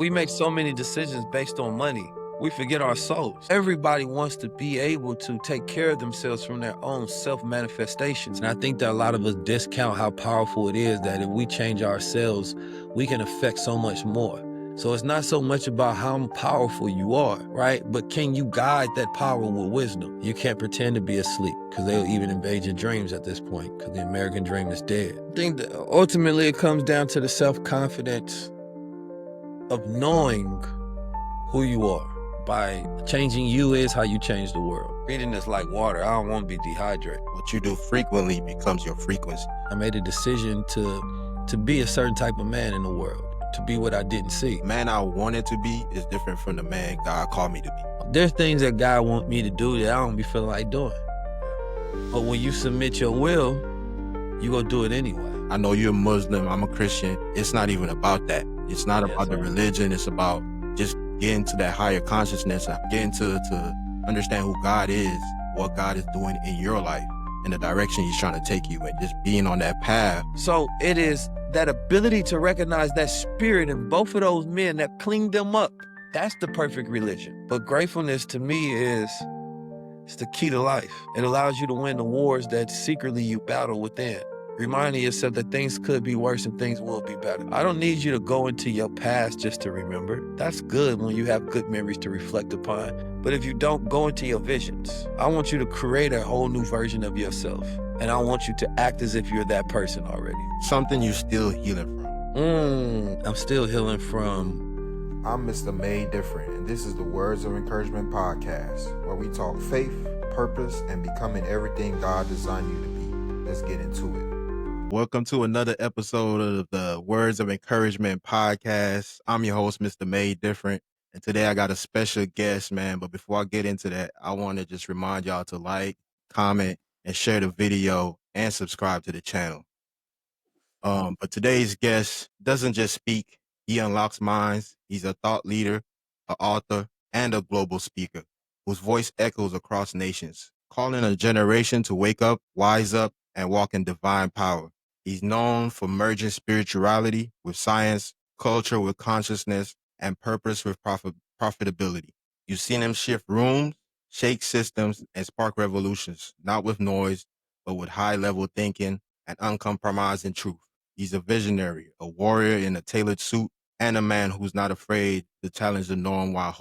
We make so many decisions based on money. We forget our souls. Everybody wants to be able to take care of themselves from their own self-manifestations. And I think that a lot of us discount how powerful it is that if we change ourselves, we can affect so much more. So it's not so much about how powerful you are, right? But can you guide that power with wisdom? You can't pretend to be asleep because they'll even invade your dreams at this point because the American dream is dead. I think that ultimately it comes down to the self-confidence of knowing who you are. By changing you is how you change the world. Reading is like water. I don't want to be dehydrated. What you do frequently becomes your frequency. I made a decision to be a certain type of man in the world, to be what I didn't see. The man I wanted to be is different from the man God called me to be. There's things that God wants me to do that I don't be feeling like doing. But when you submit your will, you gonna do it anyway. I know you're a Muslim, I'm a Christian. It's not even about that. It's not about the religion. It's about just getting to that higher consciousness, getting to understand who God is, what God is doing in your life, and the direction he's trying to take you, and just being on that path. So it is that ability to recognize that spirit in both of those men that cleaned them up. That's the perfect religion. But gratefulness to me is the key to life. It allows you to win the wars that secretly you battle within. Reminding yourself that things could be worse and things will be better. I don't need you to go into your past just to remember. That's good when you have good memories to reflect upon. But if you don't, go into your visions. I want you to create a whole new version of yourself. And I want you to act as if you're that person already. Something you're still healing from. I'm still healing from... I'm Mr. Made Different, and this is the Words of Encouragement podcast, where we talk faith, purpose, and becoming everything God designed you to be. Let's get into it. Welcome to another episode of the Words of Encouragement podcast. I'm your host, Mr. Made Different, and today I got a special guest, man. But before I get into that, I want to just remind y'all to like, comment, and share the video and subscribe to the channel. But today's guest doesn't just speak, he unlocks minds. He's a thought leader, an author, and a global speaker whose voice echoes across nations, calling a generation to wake up, wise up, and walk in divine power. He's known for merging spirituality with science, culture with consciousness, and purpose with profitability. You've seen him shift rooms, shake systems, and spark revolutions, not with noise, but with high-level thinking and uncompromising truth. He's a visionary, a warrior in a tailored suit, and a man who's not afraid to challenge the norm while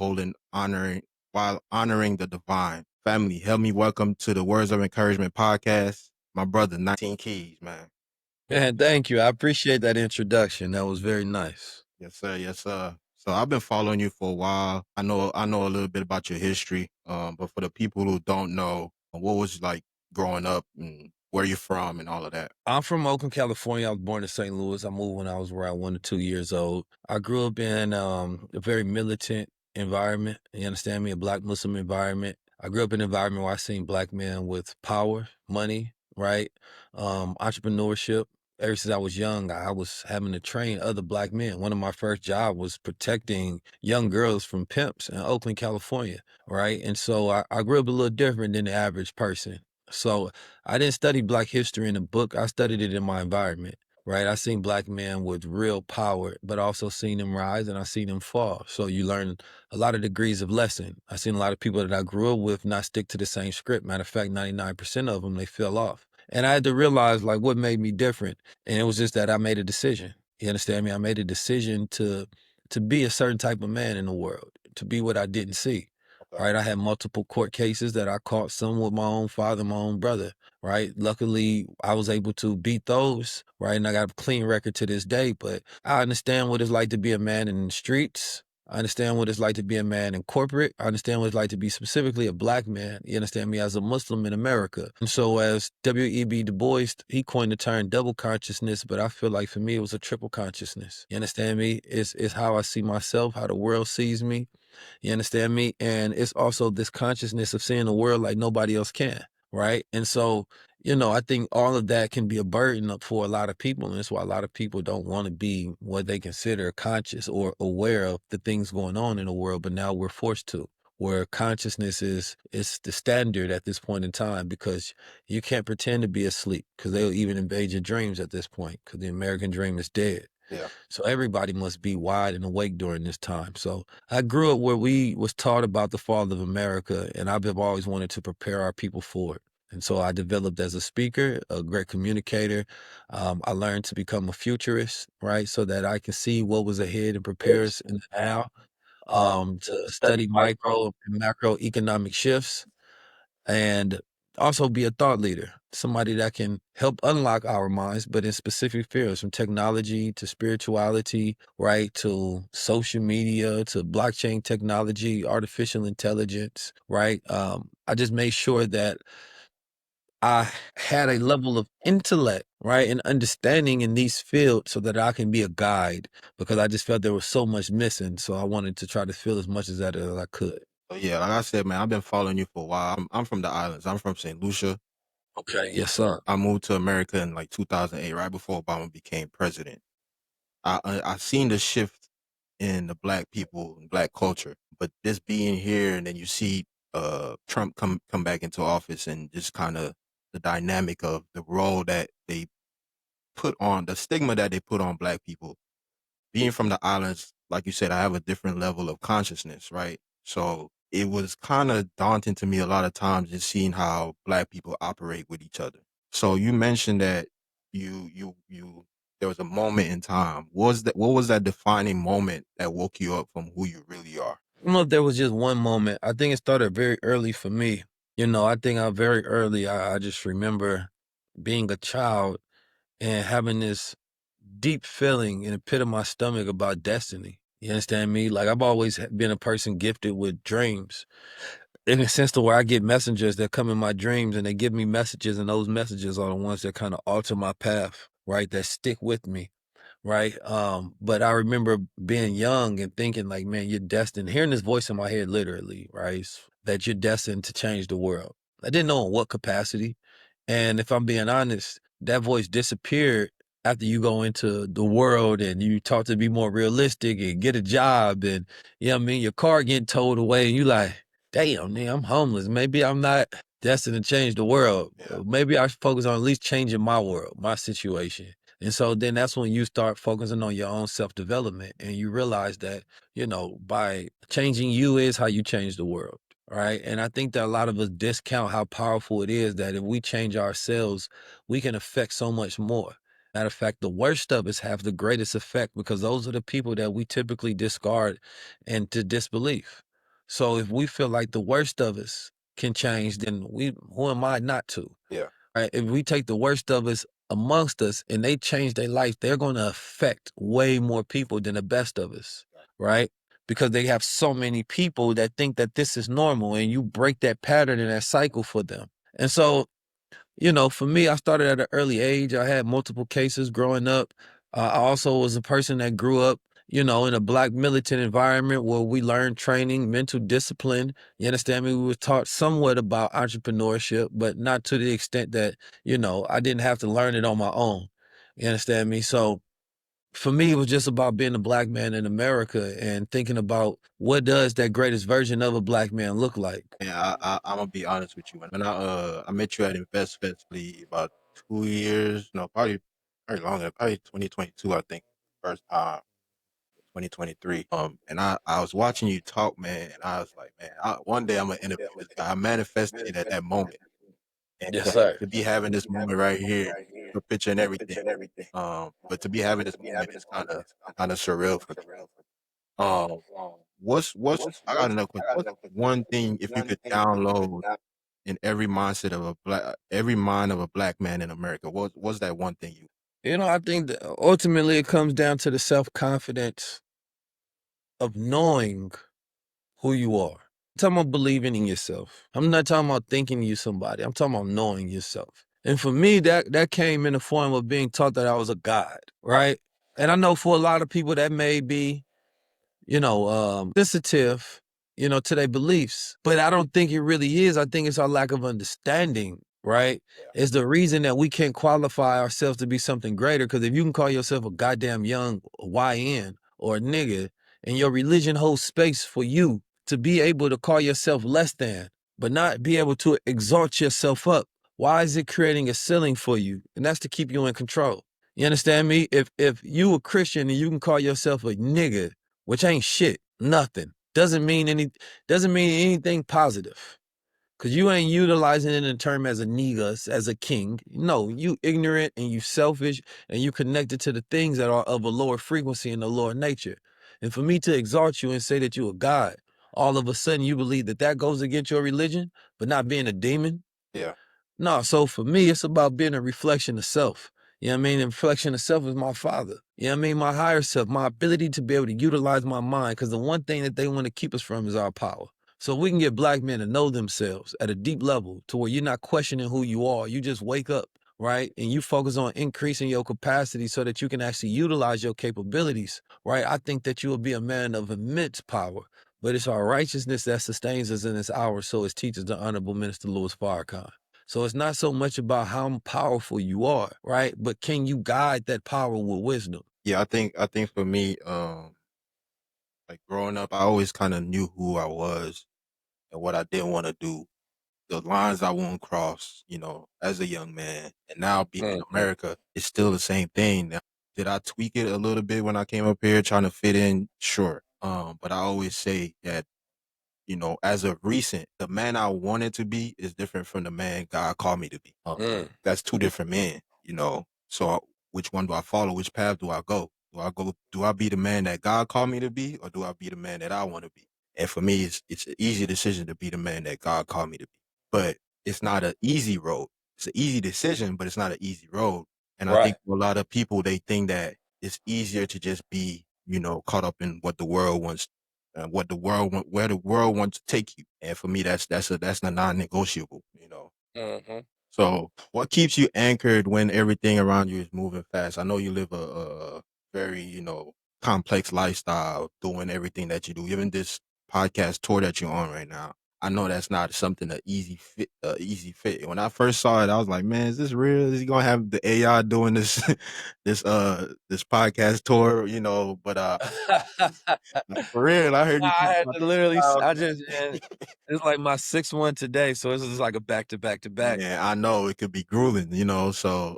honoring the divine. Family, help me welcome to the Words of Encouragement podcast, my brother, 19 Keys, man. Man, thank you. I appreciate that introduction. That was very nice. Yes, sir. Yes, sir. So I've been following you for a while. I know a little bit about your history. But for the people who don't know, what was like growing up and where you're from and all of that? I'm from Oakland, California. I was born in St. Louis. I moved when I was around 1 to 2 years old. I grew up in a very militant environment. You understand me? A Black Muslim environment. I grew up in an environment where I seen Black men with power, money, right? Entrepreneurship. Ever since I was young, I was having to train other Black men. One of my first jobs was protecting young girls from pimps in Oakland, California, right? And so I grew up a little different than the average person. So I didn't study Black history in a book. I studied it in my environment, right? I seen Black men with real power, but also seen them rise and I seen them fall. So you learn a lot of degrees of lesson. I seen a lot of people that I grew up with not stick to the same script. Matter of fact, 99% of them, they fell off. And I had to realize like what made me different. And it was just that I made a decision. You understand me? I made a decision to be a certain type of man in the world, to be what I didn't see. Right, I had multiple court cases that I caught, some with my own father, my own brother, right? Luckily, I was able to beat those, right? And I got a clean record to this day, but I understand what it's like to be a man in the streets. I understand what it's like to be a man in corporate. I understand what it's like to be specifically a Black man. You understand me, as a Muslim in America. And so as W.E.B. Du Bois, he coined the term double consciousness, but I feel like for me, it was a triple consciousness. You understand me? It's how I see myself, how the world sees me. You understand me? And it's also this consciousness of seeing the world like nobody else can, right? And so, you know, I think all of that can be a burden up for a lot of people. And that's why a lot of people don't want to be what they consider conscious or aware of the things going on in the world. But now we're forced to, where consciousness is the standard at this point in time, because you can't pretend to be asleep because they'll even invade your dreams at this point because the American dream is dead. Yeah. So everybody must be wide and awake during this time. So I grew up where we was taught about the fall of America, and I've always wanted to prepare our people for it. And so I developed as a speaker, a great communicator. I learned to become a futurist, right, so that I can see what was ahead and prepare us in the now. To study micro and macroeconomic shifts, and also be a thought leader, somebody that can help unlock our minds, but in specific fields from technology to spirituality, right, to social media to blockchain technology, artificial intelligence, right. I just made sure that I had a level of intellect, right, and understanding in these fields so that I can be a guide because I just felt there was so much missing. So I wanted to try to fill as much as that as I could. So yeah, like I said, man, I've been following you for a while. I'm from the islands. I'm from St. Lucia. Okay. Yes, sir. I moved to America in like 2008, right before Obama became president. I seen the shift in the black people and black culture, but just being here and then you see Trump come back into office and just kind of the dynamic of the role that they put on, the stigma that they put on black people. Being from the islands, like you said, I have a different level of consciousness, right? So it was kind of daunting to me a lot of times just seeing how black people operate with each other. So you mentioned that you there was a moment in time. What was that defining moment that woke you up from who you really are? I don't know if there was just one moment. I think it started very early for me. I think I very early, I just remember being a child and having this deep feeling in the pit of my stomach about destiny. You understand me? Like I've always been a person gifted with dreams. In a sense to where I get messengers that come in my dreams and they give me messages, and those messages are the ones that kind of alter my path, right? That stick with me, right? But I remember being young and thinking like, man, you're destined, hearing this voice in my head literally, right? That you're destined to change the world. I didn't know in what capacity. And if I'm being honest, that voice disappeared after you go into the world and you talk to be more realistic and get a job and, you know what I mean, your car getting towed away and you like, damn, man, I'm homeless. Maybe I'm not destined to change the world. Yeah. Maybe I should focus on at least changing my world, my situation. And so then that's when you start focusing on your own self-development and you realize that, by changing you is how you change the world. Right. And I think that a lot of us discount how powerful it is that if we change ourselves, we can affect so much more. Matter of fact, the worst of us have the greatest effect because those are the people that we typically discard into disbelief. So if we feel like the worst of us can change, then who am I not to? Yeah. Right? If we take the worst of us amongst us and they change their life, they're going to affect way more people than the best of us, right? Because they have so many people that think that this is normal and you break that pattern and that cycle for them. And so for me, I started at an early age. I had multiple cases growing up. I also was a person that grew up, in a Black militant environment where we learned training, mental discipline. You understand me? We were taught somewhat about entrepreneurship, but not to the extent that, I didn't have to learn it on my own. You understand me? So for me, it was just about being a Black man in America and thinking about what does that greatest version of a Black man look like? Yeah, I'm gonna be honest with you. When I met you at Invest Festly about 2 years, no, probably longer, probably 2022, I think, first time, 2023. And I was watching you talk, man, and I was like, man, one day I'm gonna interview this guy. I manifested it at that moment, and Yes, sir. to be having this moment right here, the picture and everything. But to be having this moment is kind of surreal for me. Um, what's I got another question. What's one thing if you could download in every mind of a black man in America? What's that one thing you? I think that ultimately it comes down to the self-confidence of knowing who you are. I'm talking about believing in yourself. I'm not talking about thinking you somebody. I'm talking about knowing yourself. And for me, that came in the form of being taught that I was a god, right? And I know for a lot of people that may be sensitive, to their beliefs. But I don't think it really is. I think it's our lack of understanding, right? It's the reason that we can't qualify ourselves to be something greater. Because if you can call yourself a goddamn young YN or a nigga, and your religion holds space for you to be able to call yourself less than, but not be able to exalt yourself up, why is it creating a ceiling for you? And that's to keep you in control. You understand me? If you a Christian and you can call yourself a nigga, which ain't shit, nothing, doesn't mean anything positive. Cause you ain't utilizing it in term as a nigga, as a king. No, you ignorant and you selfish and you connected to the things that are of a lower frequency and a lower nature. And for me to exalt you and say that you a God, all of a sudden you believe that that goes against your religion, but not being a demon. Yeah. No, so for me, it's about being a reflection of self. You know what I mean? The reflection of self is my father. You know what I mean? My higher self, my ability to be able to utilize my mind. Because the one thing that they want to keep us from is our power. So we can get black men to know themselves at a deep level to where you're not questioning who you are. You just wake up, right? And you focus on increasing your capacity so that you can actually utilize your capabilities, right? I think that you will be a man of immense power. But it's our righteousness that sustains us in this hour. So as teaches the Honorable Minister Louis Farrakhan. So it's not so much about how powerful you are, right? But can you guide that power with wisdom? Yeah, I think for me, like growing up, I always kind of knew who I was and what I didn't want to do, the lines I won't cross, as a young man. And now being in Mhm. America, it's still the same thing. Now, did I tweak it a little bit when I came up here trying to fit in? Sure. But I always say that, as of recent, the man I wanted to be is different from the man God called me to be. Mm. That's two different men. So which one do I follow? Which path do I go? Do I be the man that God called me to be, or do I be the man that I want to be? And for me, it's an easy decision to be the man that God called me to be. But it's not an easy road. It's an easy decision, but it's not an easy road. And I Right. think for a lot of people, they think that it's easier to just be, caught up in what the world wants, where the world wants to take you. And for me, that's a non-negotiable. Mm-hmm. So, what keeps you anchored when everything around you is moving fast? I know you live a very, complex lifestyle, doing everything that you do. Even this podcast tour that you're on right now, I know that's not something an easy fit. Easy fit. When I first saw it, I was like, "Man, is this real? Is he gonna have the AI doing this, this podcast tour?" But for real, I heard you I talk had about to literally, I the just, and it's like my sixth one today. So it's just like a back to back to back. Man, I know it could be grueling. So,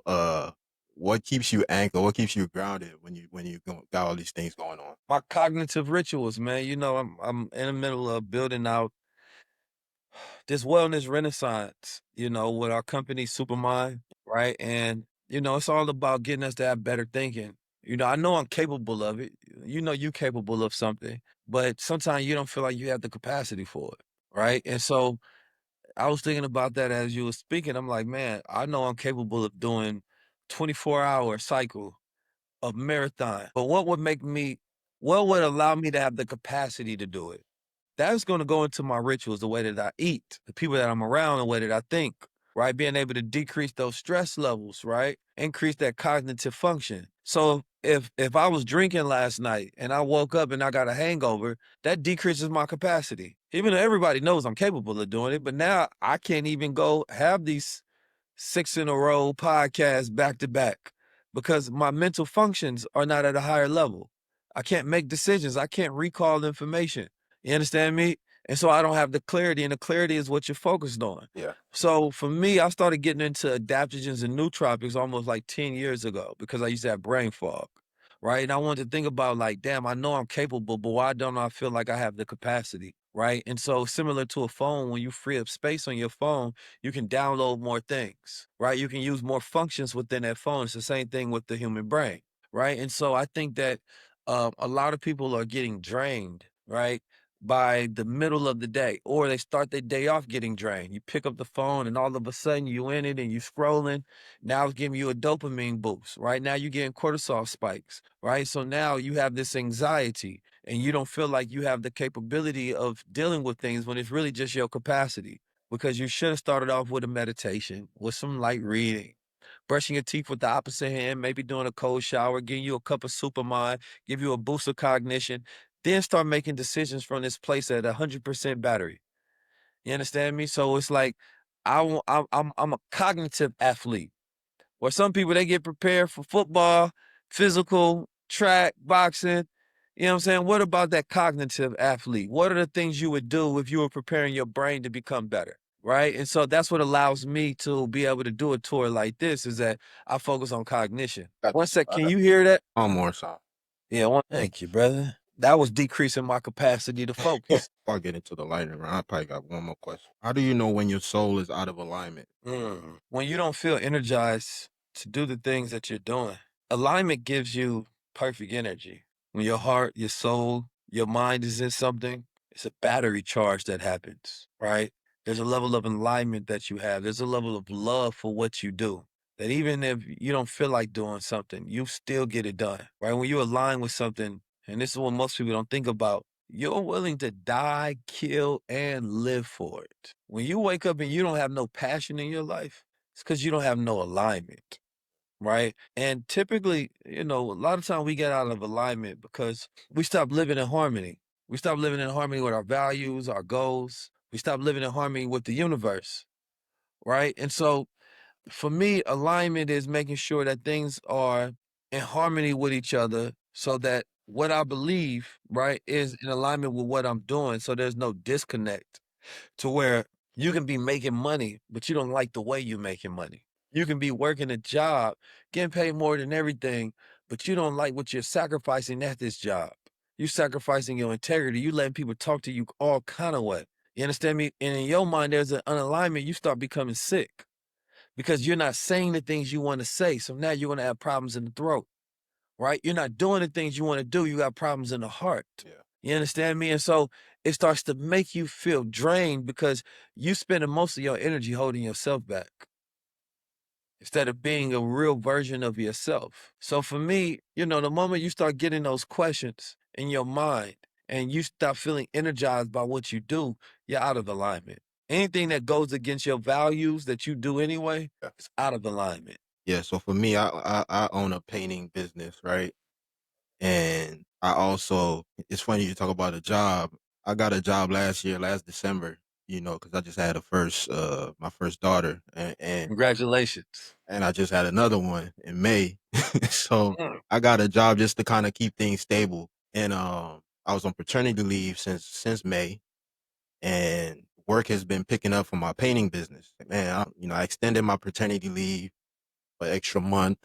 what keeps you anchored? What keeps you grounded when you got all these things going on? My cognitive rituals, man. I'm in the middle of building out this wellness renaissance, with our company Supermind, right? And, it's all about getting us to have better thinking. I know I'm capable of it. You capable of something, but sometimes you don't feel like you have the capacity for it, right? And so I was thinking about that as you were speaking. I'm like, man, I know I'm capable of doing 24-hour cycle of marathon, but what would allow me to have the capacity to do it? That's gonna go into my rituals, the way that I eat, the people that I'm around, the way that I think, right? Being able to decrease those stress levels, right? Increase that cognitive function. So if I was drinking last night and I woke up and I got a hangover, that decreases my capacity. Even though everybody knows I'm capable of doing it, but now I can't even go have these 6 in a row podcasts back to back because my mental functions are not at a higher level. I can't make decisions. I can't recall information. You understand me? And so I don't have the clarity, and the clarity is what you're focused on. Yeah, So for me, I started getting into adaptogens and nootropics almost like 10 years ago because I used to have brain fog, right? And I wanted to think about like, damn, I know I'm capable, but why don't I feel like I have the capacity, right? And so similar to a phone, when you free up space on your phone, you can download more things, right? You can use more functions within that phone. It's the same thing with the human brain, right? And so I think that a lot of people are getting drained, right? By the middle of the day, or they start their day off getting drained. You pick up the phone and all of a sudden you in it and you scrolling. Now it's giving you a dopamine boost, right? Now you're getting cortisol spikes, right? So now you have this anxiety and you don't feel like you have the capability of dealing with things when it's really just your capacity because you should have started off with a meditation, with some light reading, brushing your teeth with the opposite hand, maybe doing a cold shower, getting you a cup of Supermind, give you a boost of cognition, then start making decisions from this place at 100% battery. You understand me? So it's like I'm a cognitive athlete. Where some people they get prepared for football, physical, track, boxing. You know what I'm saying? What about that cognitive athlete? What are the things you would do if you were preparing your brain to become better? right? And so that's what allows me to be able to do a tour like this, is that I focus on cognition. One sec, can you hear that? One more song. Yeah, thank you, brother. That was decreasing my capacity to focus. Before I get into the lightning round, I probably got one more question. How do you know when your soul is out of alignment? When you don't feel energized to do the things that you're doing, alignment gives you perfect energy. When your heart, your soul, your mind is in something, it's a battery charge that happens, right? There's a level of alignment that you have. There's a level of love for what you do. That even if you don't feel like doing something, you still get it done, right? When you align with something, and this is what most people don't think about, you're willing to die, kill, and live for it. When you wake up and you don't have no passion in your life, it's because you don't have no alignment, right? And typically, a lot of time we get out of alignment because we stop living in harmony. We stop living in harmony with our values, our goals. We stop living in harmony with the universe, right? And so for me, alignment is making sure that things are in harmony with each other so that what I believe, right, is in alignment with what I'm doing. So there's no disconnect to where you can be making money, but you don't like the way you're making money. You can be working a job, getting paid more than everything, but you don't like what you're sacrificing at this job. You sacrificing your integrity. You letting people talk to you all kind of way. You understand me? And in your mind, there's an unalignment. You start becoming sick because you're not saying the things you want to say. So now you're going to have problems in the throat, right? You're not doing the things you want to do. You got problems in the heart. Yeah. You understand me? And so it starts to make you feel drained because you spending most of your energy holding yourself back instead of being a real version of yourself. So for me, the moment you start getting those questions in your mind and you stop feeling energized by what you do, you're out of alignment. Anything that goes against your values that you do anyway, Yeah. is out of alignment. Yeah. So for me, I own a painting business, right? And I also, it's funny you talk about a job. I got a job last December, because I just had my first daughter, Congratulations. and I just had another one in May. So Mm. I got a job just to kind of keep things stable. And I was on paternity leave since May, and work has been picking up for my painting business. Man, I extended my paternity leave for an extra month,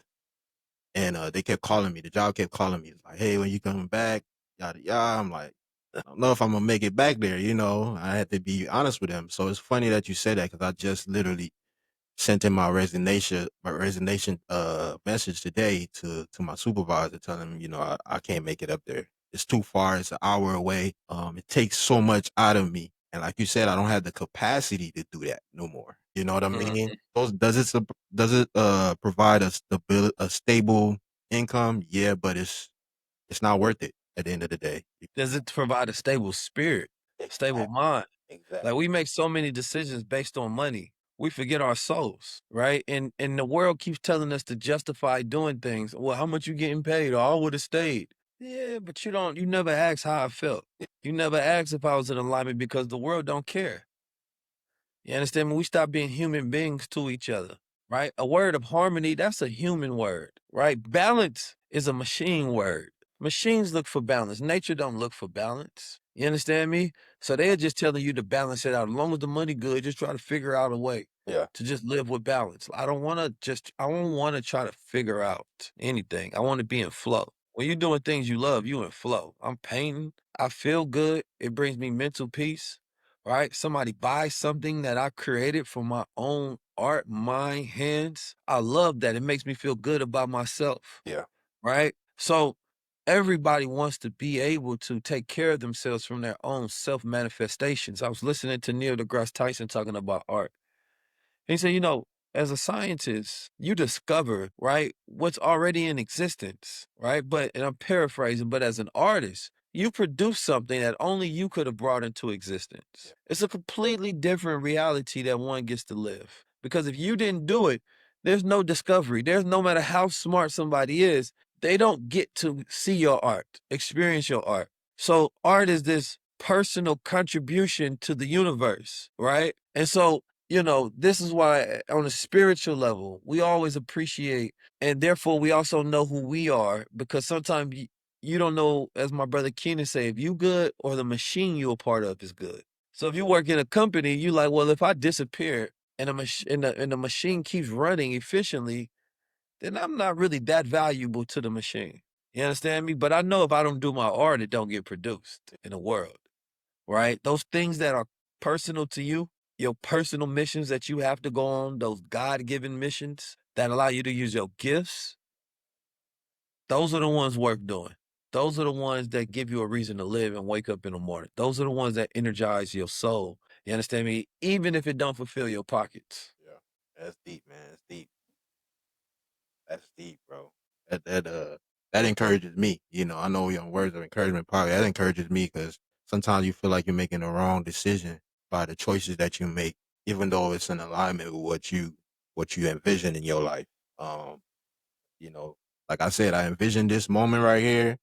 and they kept calling me. The job kept calling me. It's like, hey, when you coming back? Yada yada. I'm like, I don't know if I'm gonna make it back there. I had to be honest with them. So it's funny that you said that because I just literally sent in my resignation message today to my supervisor, telling him, I can't make it up there. It's too far. It's an hour away. It takes so much out of me. And like you said, I don't have the capacity to do that no more. You know what I mean? Does it provide a stable income? Yeah, but it's not worth it at the end of the day. Does it provide a stable spirit, stable mind? Exactly. Like we make so many decisions based on money. We forget our souls, right? And the world keeps telling us to justify doing things. Well, how much you getting paid? Or I would have stayed. Yeah, but you never asked how I felt. You never asked if I was in alignment because the world don't care. You understand me? We stop being human beings to each other, right? A word of harmony, that's a human word, right? Balance is a machine word. Machines look for balance. Nature don't look for balance. You understand me? So they're just telling you to balance it out. As long as the money good, just try to figure out a way to just live with balance. I don't want to try to figure out anything. I want to be in flow. When you're doing things you love, you in flow. I'm painting. I feel good. It brings me mental peace, right? Somebody buys something that I created from my own art, mind, hands. I love that. It makes me feel good about myself. Yeah. Right? So everybody wants to be able to take care of themselves from their own self-manifestations. I was listening to Neil deGrasse Tyson talking about art. He said, as a scientist, you discover, right, what's already in existence, right? But, and I'm paraphrasing, but as an artist, you produce something that only you could have brought into existence. It's a completely different reality that one gets to live. Because if you didn't do it, there's no discovery. There's no matter how smart somebody is, they don't get to see your art, experience your art. So art is this personal contribution to the universe, right? And so this is why on a spiritual level, we always appreciate, and therefore we also know who we are, because sometimes you don't know, as my brother Keenan say, if you good or the machine you're a part of is good. So if you work in a company, you like, well, if I disappear and the machine keeps running efficiently, then I'm not really that valuable to the machine. You understand me? But I know if I don't do my art, it don't get produced in the world, right? Those things that are personal to you, your personal missions that you have to go on, those God-given missions that allow you to use your gifts, those are the ones worth doing. Those are the ones that give you a reason to live and wake up in the morning. Those are the ones that energize your soul. You understand me? Even if it don't fulfill your pockets. Yeah, that's deep, man. That's deep. That's deep, bro. That encourages me. You know, I know you're on words of encouragement probably. That encourages me because sometimes you feel like you're making the wrong decision by the choices that you make, even though it's in alignment with what you envision in your life. Um, you know, like I said, I envision this moment right here,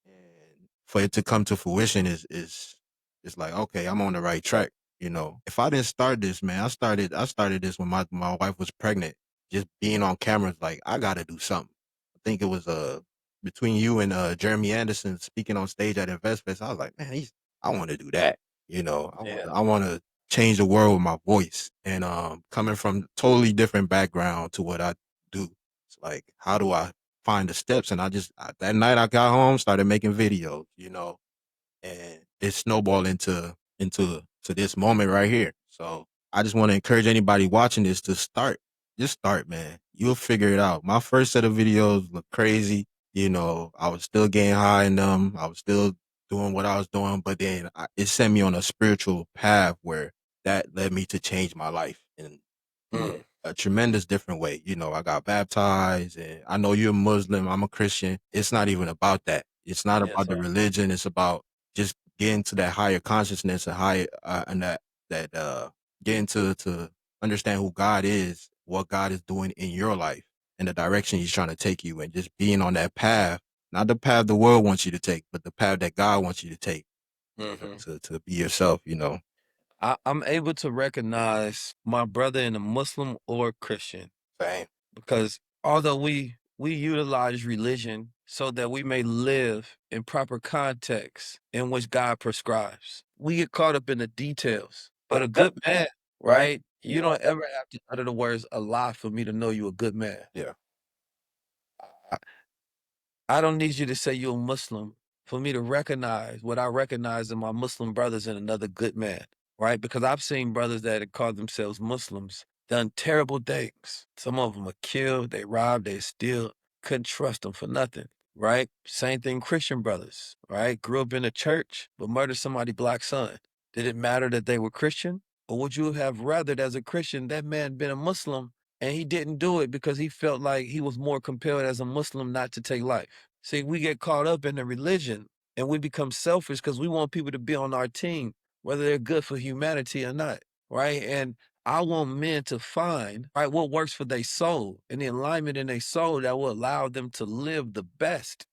and for it to come to fruition is it's like, okay, I'm on the right track. You know, if I didn't start this, man, I started this when my wife was pregnant. Just being on cameras, like I got to do something. I think it was between you and Jeremy Anderson speaking on stage at InvestFest. I was like, man, I want to do that. You know, Yeah. I want to change the world with my voice. And coming from totally different background to what I do, it's like, how do I find the steps? And that night I got home, started making videos, you know, and it snowballed into this moment right here. So I just want to encourage anybody watching this to start. Just start, man. You'll figure it out. My first set of videos looked crazy. You know, I was still getting high in them. I was still doing what I was doing, but then it sent me on a spiritual path where that led me to change my life in Mm. a tremendous different way. You know, I got baptized, and I know you're a Muslim. I'm a Christian. It's not even about that. It's not Yes, about the sir. religion. It's about just getting to that higher consciousness and higher and that getting to understand who God is, what God is doing in your life, and the direction He's trying to take you, and just being on that path, not the path the world wants you to take, but the path that God wants you to take Mhm. to be yourself. You know, I'm able to recognize my brother in a Muslim or Christian same. because although we utilize religion so that we may live in proper context in which God prescribes, we get caught up in the details. But a good man, right? You don't ever have to utter the words a lie for me to know you're a good man. Yeah, I don't need you to say you're a Muslim for me to recognize what I recognize in my Muslim brothers and another good man, right? Because I've seen brothers that have called themselves Muslims done terrible things. Some of them are killed, they robbed, they steal. Couldn't trust them for nothing, right? Same thing, Christian brothers, right? Grew up in a church, but murdered somebody's black son. Did it matter that they were Christian? Or would you have rathered as a Christian that man been a Muslim and he didn't do it because he felt like he was more compelled as a Muslim not to take life? See, we get caught up in the religion and we become selfish because we want people to be on our team, whether they're good for humanity or not, right? And I want men to find, right, what works for their soul and the alignment in their soul that will allow them to live the best,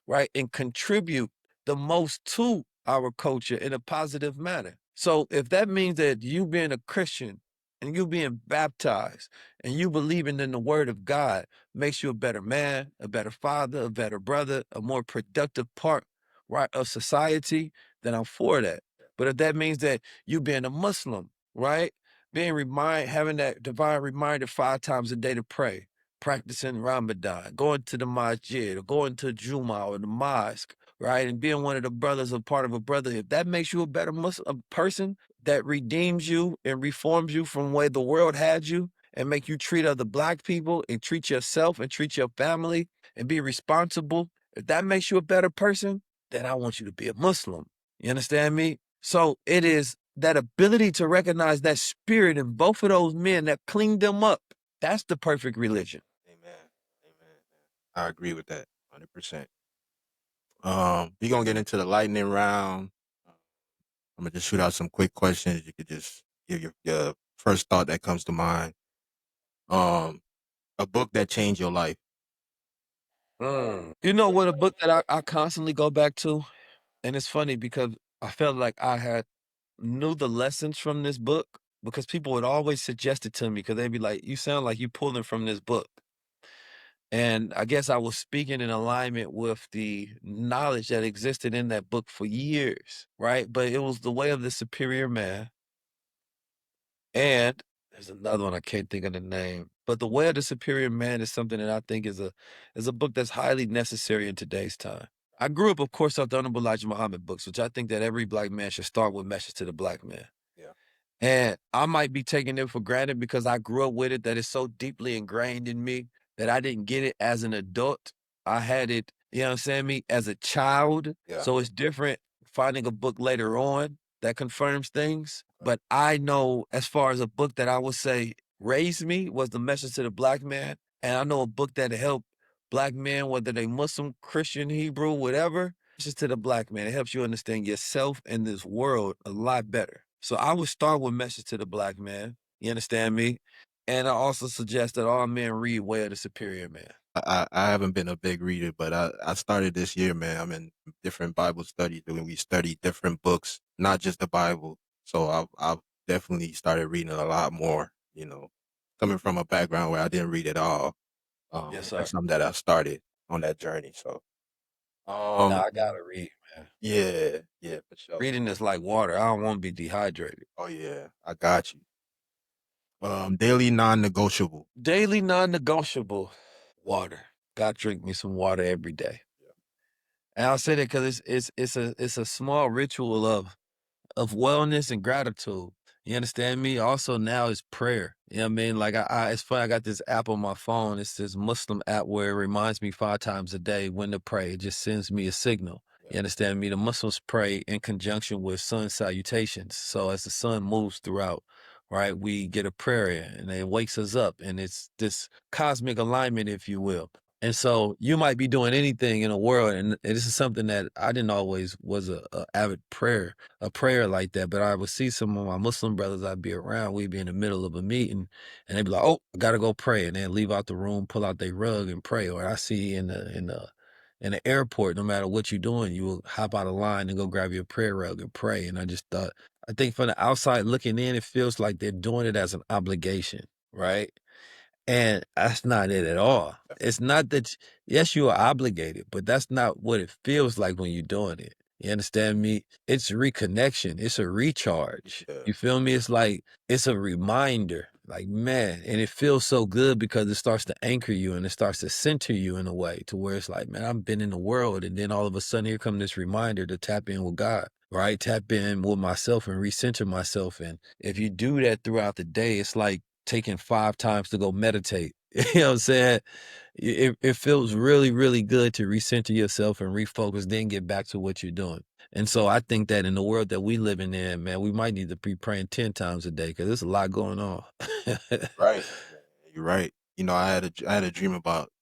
right? And contribute the most to our culture in a positive manner. So if that means that you being a Christian and you being baptized and you believing in the word of God makes you a better man, a better father, a better brother, a more productive part, right, of society, then I'm for that. But if that means that you being a Muslim, right, having that divine reminder 5 times a day to pray, practicing Ramadan, going to the masjid or going to Juma or the mosque, right? And being one of the brothers or part of a brother, if that makes you a better Muslim person that redeems you and reforms you from where the world had you and make you treat other black people and treat yourself and treat your family and be responsible, if that makes you a better person, then I want you to be a Muslim. You understand me? So it is that ability to recognize that spirit in both of those men that cleaned them up. That's the perfect religion. amen, amen. I agree with that 100%. We gonna get into the lightning round. I'm gonna just shoot out some quick questions. You could just give your first thought that comes to mind. Um, a book that changed your life. You know what? A book that I constantly go back to, and it's funny because I felt like I had knew the lessons from this book because people would always suggest it to me because they'd be like, "You sound like you pulling from this book." And I guess I was speaking in alignment with the knowledge that existed in that book for years, right? But it was the way of the superior man. And there's another one I can't think of the name. But the way of the superior man is something that I think is a book that's highly necessary in today's time. I grew up, of course, off the Honorable Elijah Muhammad books, which I think that every black man should start with Message to the Black Man. Yeah. And I might be taking it for granted because I grew up with it, that it's so deeply ingrained in me that I didn't get it as an adult. I had it, you know what I'm saying, me as a child. Yeah. So it's different finding a book later on that confirms things. But I know, as far as a book that I would say raised me, was The Message to the Black Man. And I know a book that helped black men, whether they Muslim, Christian, Hebrew, whatever. Message to the Black Man. It helps you understand yourself and this world a lot better. So I would start with Message to the Black Man. You understand me? And I also suggest that all men read Way of the Superior Man. I haven't been a big reader, but I started this year, man. I'm in different Bible studies when we study different books, not just the Bible. So I've definitely started reading a lot more. You know, coming from a background where I didn't read at all. Yes, sir. That's something that I started on that journey. So, Now um, I gotta read, man. yeah, for sure. Reading is like water. I don't want to be dehydrated. Oh yeah, I got you. Daily non-negotiable. Daily non-negotiable. Water. Gotta drink me some water every day. And I'll say that because it's a small ritual of wellness and gratitude. You understand me? Also now is prayer. You know what I mean? Like it's funny, I got this app on my phone. It's this Muslim app where it reminds me 5 times a day when to pray. It just sends me a signal. You understand me? The Muslims pray in conjunction with sun salutations. So as the sun moves throughout, right, we get a prayer in and it wakes us up. And it's this cosmic alignment, if you will. And so you might be doing anything in the world, and this is something that I didn't always was a avid a prayer like that. But I would see some of my Muslim brothers I'd be around, we'd be in the middle of a meeting, and they'd be like, "Oh, I gotta go pray," and then leave out the room, pull out their rug and pray. Or I see in the airport, no matter what you're doing, you will hop out of line and go grab your prayer rug and pray. And I just thought, I think from the outside looking in, it feels like they're doing it as an obligation, right? And that's not it at all. It's not that, yes, you are obligated, but that's not what it feels like when you're doing it. You understand me? It's reconnection. It's a recharge. Yeah. You feel me? It's like, it's a reminder. Like, man, and it feels so good because it starts to anchor you and it starts to center you in a way to where it's like, man, I've been in the world. And then all of a sudden here comes this reminder to tap in with God, right? Tap in with myself and recenter myself. And if you do that throughout the day, it's like taking 5 times to go meditate. You know what I'm saying? It feels really, really good to recenter yourself and refocus, then get back to what you're doing. And so I think that in the world that we living in, man, we might need to be praying 10 times a day because there's a lot going on. Right. You're right. You know, I had a dream about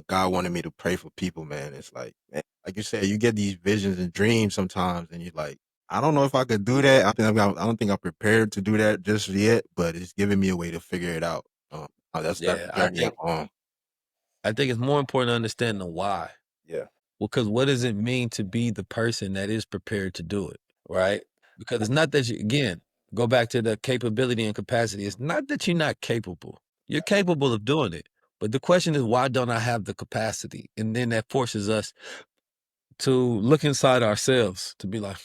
God wanted me to pray for people, man. It's like, man, like you said, you get these visions and dreams sometimes, and you're like, I don't know if I could do that. I don't think I'm prepared to do that just yet, but it's giving me a way to figure it out. That's Yeah, the journey I'm on. I think it's more important to understand the why. Yeah. Because what does it mean to be the person that is prepared to do it, right? Because it's not that you, again, go back to the capability and capacity. It's not that you're not capable. You're capable of doing it. But the question is, why don't I have the capacity? And then that forces us to look inside ourselves to be like,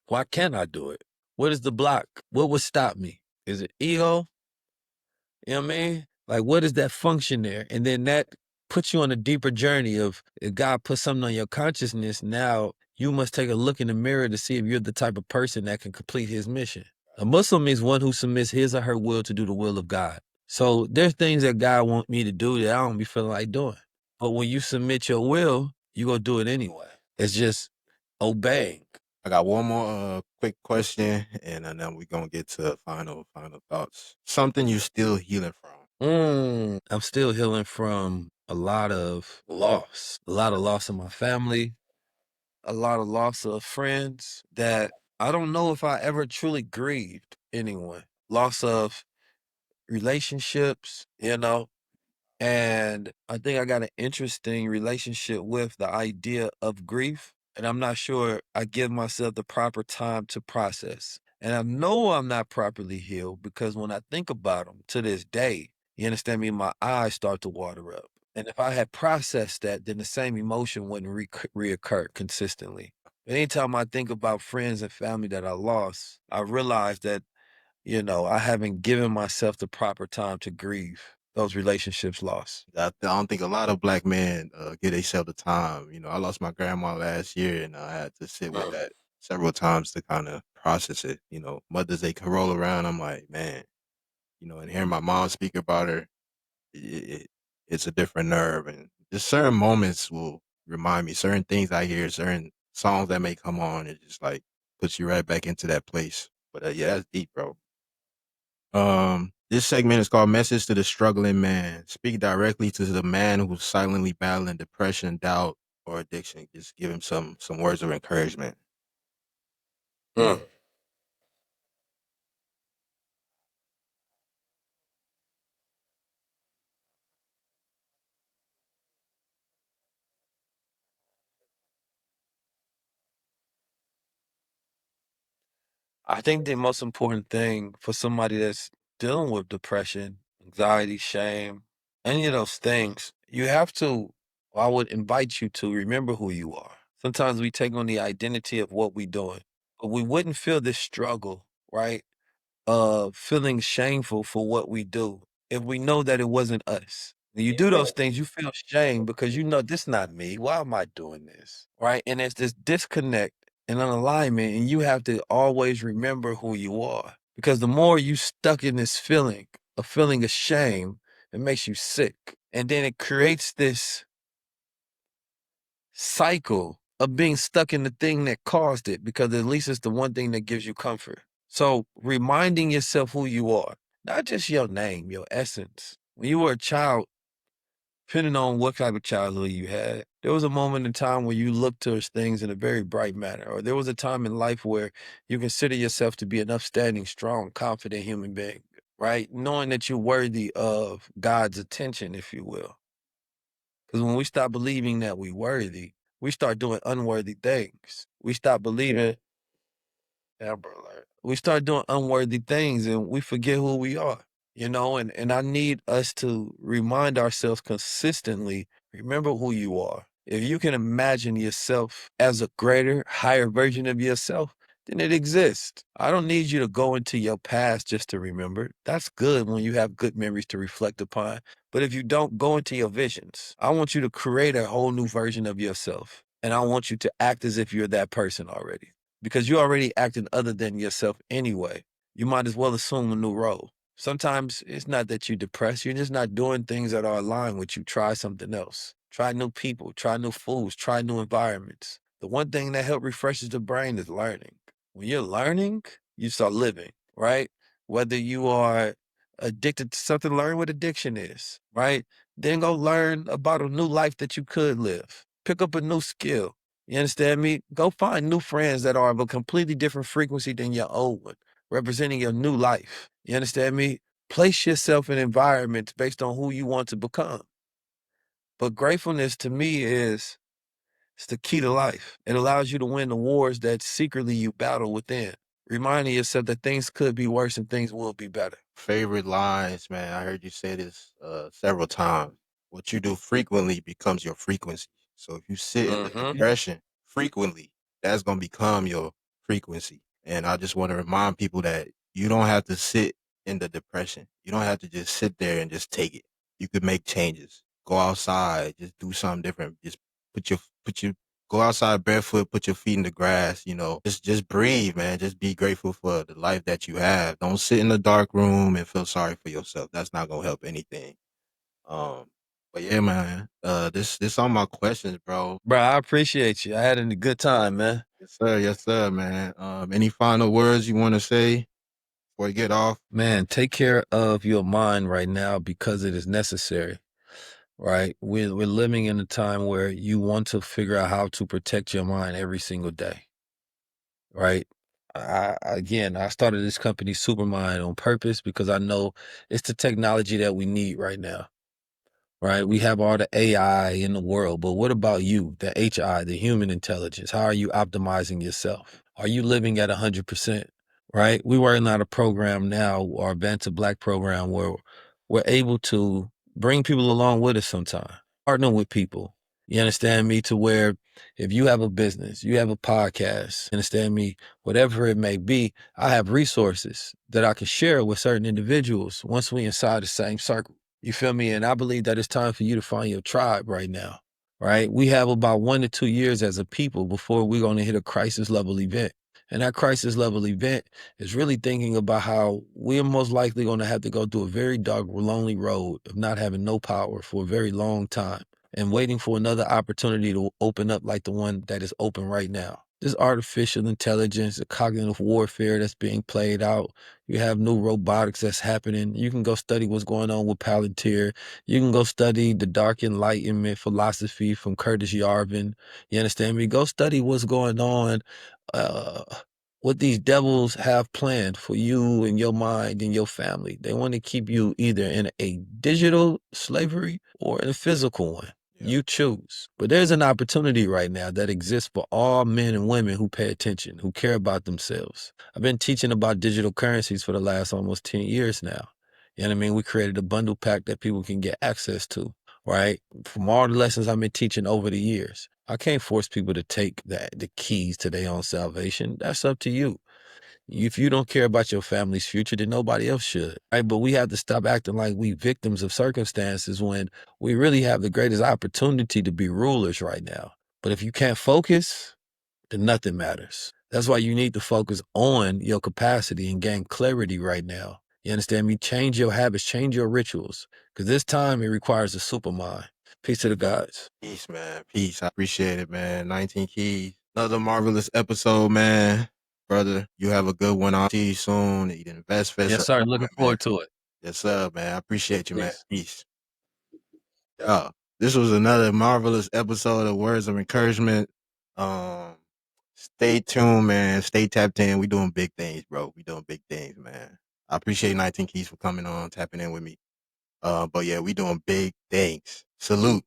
why can't I do it? What is the block? What would stop me? Is it ego? You know what I mean? Like, what is that function there? And then that puts you on a deeper journey of, if God puts something on your consciousness, now you must take a look in the mirror to see if you're the type of person that can complete his mission. A Muslim is one who submits his or her will to do the will of God. So there's things that God wants me to do that I don't be feeling like doing. But when you submit your will, you go do it anyway. It's just obeying. I got one more quick question, and then we're gonna get to final thoughts. Something you're still healing from. I'm still healing from a lot of loss in my family, a lot of loss of friends that I don't know if I ever truly grieved anyone. Loss of relationships, and I think I got an interesting relationship with the idea of grief. And I'm not sure I give myself the proper time to process. And I know I'm not properly healed because when I think about them to this day, you understand me, my eyes start to water up. And if I had processed that, then the same emotion wouldn't reoccur consistently. Anytime I think about friends and family that I lost, I realize that, I haven't given myself the proper time to grieve those relationships lost. I don't think a lot of black men give themselves the time. You know, I lost my grandma last year, and I had to sit with that several times to kind of process it. You know, mothers they can roll around. I'm like, man, and hearing my mom speak about her, it, it's a different nerve, and just certain moments will remind me certain things I hear, certain songs that may come on. It just like puts you right back into that place. But yeah, that's deep, bro. This segment is called Message to the Struggling Man. Speak directly to the man who's silently battling depression, doubt, or addiction. Just give him some words of encouragement. Mm. I think the most important thing for somebody that's dealing with depression, anxiety, shame, any of those things, I would invite you to remember who you are. Sometimes we take on the identity of what we're doing, but we wouldn't feel this struggle, right? Feeling shameful for what we do if we know that it wasn't us. When you do those things, you feel shame because you know this not me. Why am I doing this? Right? And it's this disconnect and unalignment, and you have to always remember who you are. Because the more you stuck in this feeling of shame, it makes you sick. And then it creates this cycle of being stuck in the thing that caused it, because at least it's the one thing that gives you comfort. So reminding yourself who you are, not just your name, your essence. When you were a child, depending on what type of childhood you had, there was a moment in time where you looked towards things in a very bright manner, or there was a time in life where you consider yourself to be an upstanding, strong, confident human being, right? Knowing that you're worthy of God's attention, if you will. Because when we stop believing that we're worthy, we start doing unworthy things. We stop believing, Amber Alert. We start doing unworthy things and we forget who we are, and I need us to remind ourselves consistently, remember who you are. If you can imagine yourself as a greater, higher version of yourself, then it exists. I don't need you to go into your past just to remember. That's good when you have good memories to reflect upon. But if you don't, go into your visions. I want you to create a whole new version of yourself. And I want you to act as if you're that person already, because you're already acting other than yourself anyway. You might as well assume a new role. Sometimes it's not that you're depressed. You're just not doing things that are aligned with you. Try something else. Try new people. Try new foods. Try new environments. The one thing that helps refreshes the brain is learning. When you're learning, you start living, right? Whether you are addicted to something, learn what addiction is, right? Then go learn about a new life that you could live. Pick up a new skill. You understand me? Go find new friends that are of a completely different frequency than your old one, representing your new life. You understand me? Place yourself in environments based on who you want to become. But gratefulness to me is it's the key to life. It allows you to win the wars that secretly you battle within, reminding yourself that things could be worse and things will be better. Favorite lines, man. I heard you say this several times. What you do frequently becomes your frequency. So if you sit in the depression frequently, that's gonna become your frequency. And I just want to remind people that you don't have to sit in the depression. You don't have to just sit there and just take it. You could make changes. Go outside, just do something different. Just put your go outside barefoot, put your feet in the grass, just breathe, man. Just be grateful for the life that you have. Don't sit in a dark room and feel sorry for yourself. That's not gonna help anything. Um, but yeah, man. This all my questions, bro. Bro, I appreciate you. I had a good time, man. Yes, sir, man. Any final words you want to say before we get off? Man, take care of your mind right now because it is necessary, right? We're living in a time where you want to figure out how to protect your mind every single day, right? I started this company Supermind on purpose because I know it's the technology that we need right now, right? We have all the AI in the world, but what about you, the HI, the human intelligence? How are you optimizing yourself? Are you living at 100%? Right? We working on a program now, our Advance to Black program, where we're able to bring people along with us sometime. partner with people. You understand me? To where if you have a business, you have a podcast, you understand me? Whatever it may be, I have resources that I can share with certain individuals once we inside the same circle. You feel me? And I believe that it's time for you to find your tribe right now, right? We have about 1 to 2 years as a people before we're going to hit a crisis level event. And that crisis level event is really thinking about how we're most likely going to have to go through a very dark, lonely road of not having no power for a very long time and waiting for another opportunity to open up like the one that is open right now. This artificial intelligence, the cognitive warfare that's being played out. You have new robotics that's happening. You can go study what's going on with Palantir. You can go study the Dark Enlightenment philosophy from Curtis Yarvin. You understand me? Go study what's going on, uh, what these devils have planned for you and your mind and your family. They want to keep you either in a digital slavery or in a physical one. You choose. But there's an opportunity right now that exists for all men and women who pay attention, who care about themselves. I've been teaching about digital currencies for the last almost 10 years now. You know what I mean? We created a bundle pack that people can get access to, right? From all the lessons I've been teaching over the years. I can't force people to take the keys to their own salvation. That's up to you. If you don't care about your family's future, then nobody else should. Right? But we have to stop acting like we victims of circumstances when we really have the greatest opportunity to be rulers right now. But if you can't focus, then nothing matters. That's why you need to focus on your capacity and gain clarity right now. You understand me? Change your habits, change your rituals. Because this time it requires a supermind. Peace to the gods. Peace, man. Peace. I appreciate it, man. 19 Keys. Another marvelous episode, man. Brother, you have a good one. I'll see you soon. Eat an Invest Fest. Yes, sir. Looking Man. forward to it. Yes, sir, man. I appreciate you, man. Peace. Peace. This was another marvelous episode of Words of Encouragement. Stay tuned, man. Stay tapped in. We doing big things, bro. We doing big things, man. I appreciate 19 Keys for coming on, tapping in with me. But yeah, we doing big things. Salute.